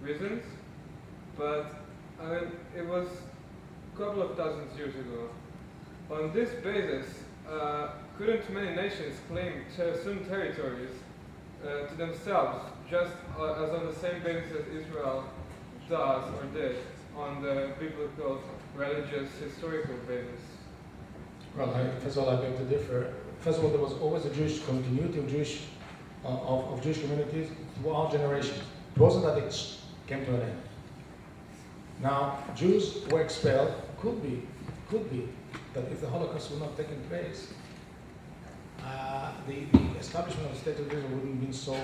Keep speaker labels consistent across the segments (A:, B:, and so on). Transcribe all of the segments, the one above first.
A: reasons, but I mean, it was a couple of thousands years ago. On this basis, couldn't many nations claim some territories to themselves, just as on the same basis as Israel does or did on the biblical, religious, historical basis?
B: Well, first of all, I beg to differ. First of all, there was always a Jewish continuity of Jewish communities throughout generations. It wasn't that it came to an end. Now, Jews were expelled. Could be that if the Holocaust would not have taken place, the establishment of the State of Israel wouldn't have been so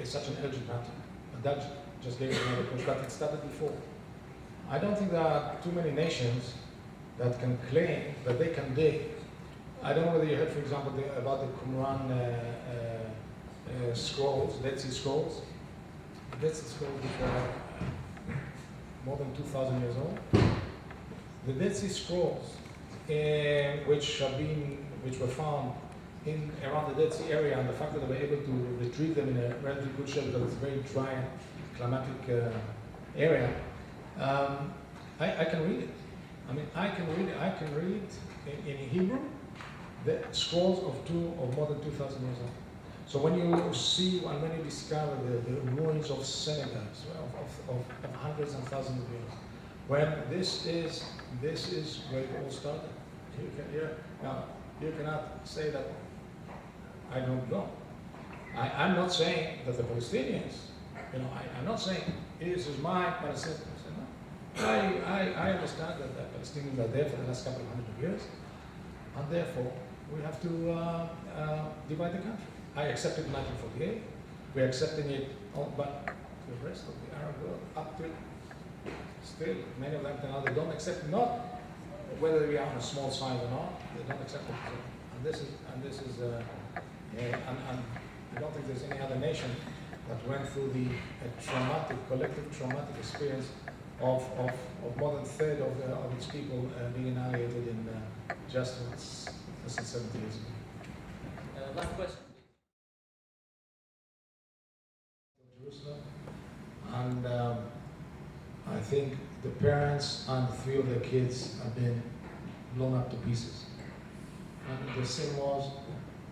B: such an urgent matter. But that just gave it another push. But it started before. I don't think there are too many nations that can claim that they can dig. I don't know whether you heard, for example, about the Qumran scrolls, Dead Sea Scrolls. Dead Sea Scrolls are more than 2,000 years old. The Dead Sea Scrolls, which were found around the Dead Sea area, and the fact that they were able to retrieve them in a relatively good shape because it's a very dry, climatic area, I can read it. I mean, I can read in Hebrew the scrolls of more than 2,000 years old. So when you see and when you discover the ruins of synagogues of hundreds and thousands of years, when this is where it all started. Now you cannot say that I don't know. I'm not saying that the Palestinians, I'm not saying this is my Palestinian. I understand that the Palestinians are there for the last couple of hundred years, and therefore we have to divide the country. I accepted in 1948. We're accepting it, but the rest of the Arab world, up to still, many of them now they don't accept, not whether we are on a small size or not. They don't accept it. And this is, I don't think there's any other nation that went through the collective traumatic experience of more than a third of its people being annihilated in just less than 70 years ago.
C: Last question.
B: Jerusalem, and I think the parents and 3 of their kids have been blown up to pieces. And the sin was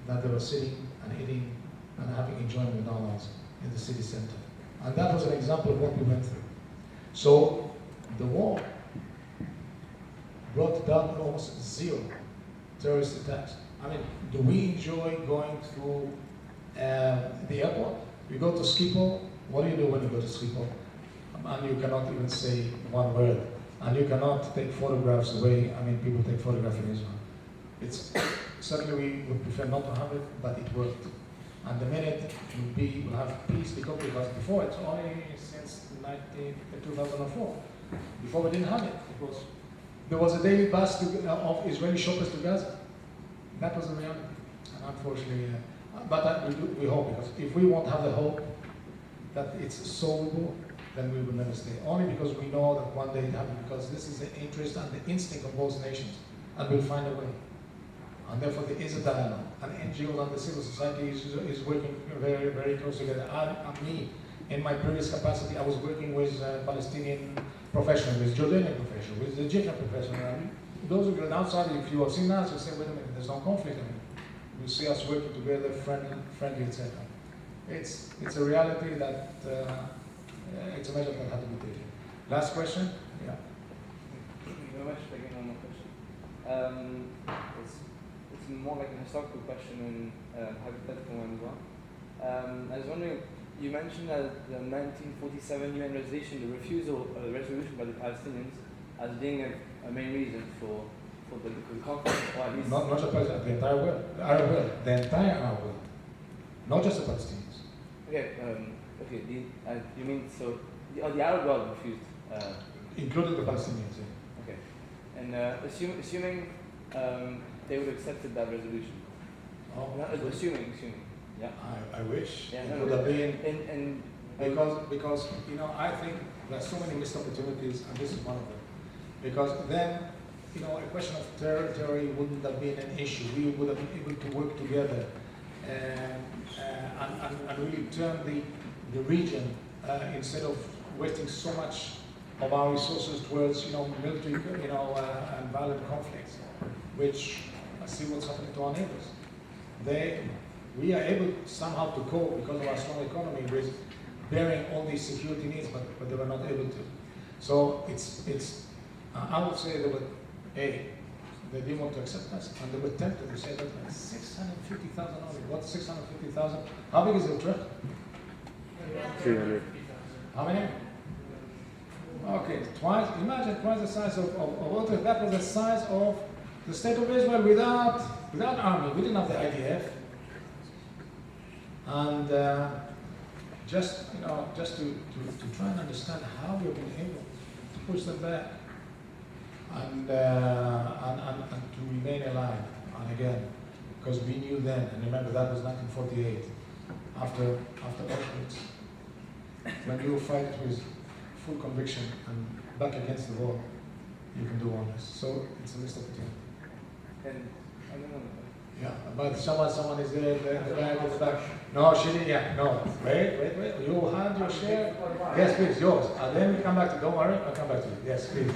B: that they were sitting and eating and having enjoying McDonald's in the city center. And that was an example of what we went through. So the war brought down almost 0 terrorist attacks. I mean, do we enjoy going through the airport? You go to Schiphol, what do you do when you go to Schiphol? And you cannot even say one word. And you cannot take photographs the way, people take photographs in Israel. Certainly we would prefer not to have it, but it worked. And the minute we'll have peace, because before, it's only since 2004. Before we didn't have it. There was a daily bus of Israeli shoppers to Gaza. That was the reality. And unfortunately, we hope, because if we won't have the hope that it's solvable, then we will never stay. Only because we know that one day it happens, because this is the interest and the instinct of both nations, and we'll find a way. And therefore there is a dialogue. And NGOs and the civil society is working very, very close together. Me, in my previous capacity, I was working with Palestinian professionals, with Jordanian professionals, with Egyptian professionals. Those of you on the outside, if you have seen us, you say, wait a minute, there's no conflict. You see us working together, friendly, etc. It's a reality that it's a measure that had to be taken. Last question? Yeah.
C: Thank you very much for taking one more question. It's more like a historical question and hypothetical one as well. I was wondering, you mentioned that the 1947 UN resolution, the resolution by the Palestinians, as being a main reason for the conflict, or at least
B: not just the entire world, the Arab world, the entire Arab world, not just the Palestinians.
C: Okay. You mean so the Arab world refused,
B: including the Palestinians. Yeah.
C: Okay, and assuming they would have accepted that resolution. Assuming. Yeah.
B: I wish
C: it
B: would have been. Because I think there's so many missed opportunities, and this is one of them. Because then, a question of territory wouldn't have been an issue. We would have been able to work together and really turn the region instead of wasting so much of our resources towards, military, and violent conflicts, which I see what's happening to our neighbors. We are able somehow to cope because of our strong economy with bearing all these security needs, but they were not able to. So I would say they didn't want to accept us, and they were tempted to say that 650,000 only. What's 650,000? How big is Utrecht?
D: 300.
B: How many? Okay, imagine twice the size of Utrecht. That was the size of the state of Israel without army. We didn't have the IDF. And just to try and understand how we've been able to push them back and to remain alive. And again, because we knew then, and remember that was 1948, after Auschwitz, when you fight with full conviction and back against the wall, you can do wonders. So it's a missed opportunity.
C: And I don't know.
B: Yeah, but someone is there, the guy at the back. No, she didn't. Yeah, no. Wait. You had your share. Yes, please, yours. And then we come back to. Don't worry, I'll come back to you. Yes, please.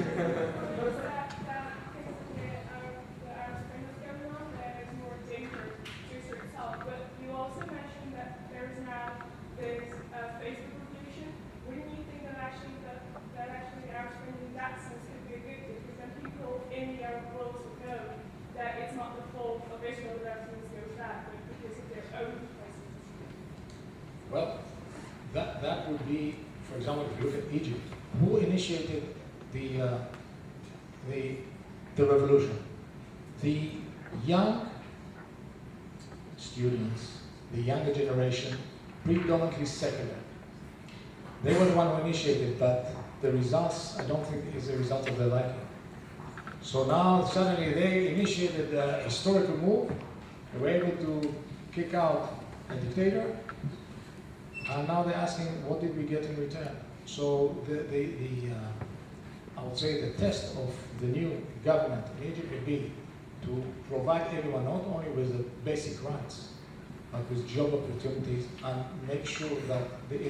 B: Well, that would be, for example, if you look at Egypt, who initiated the revolution? The young students, the younger generation, predominantly secular. They were the one who initiated, but the results, I don't think, is a result of their liking. So now suddenly they initiated a historical move. They were able to kick out a dictator. And now they're asking, what did we get in return? So I would say the test of the new government in Egypt would be to provide everyone not only with the basic rights, but with job opportunities and make sure that there is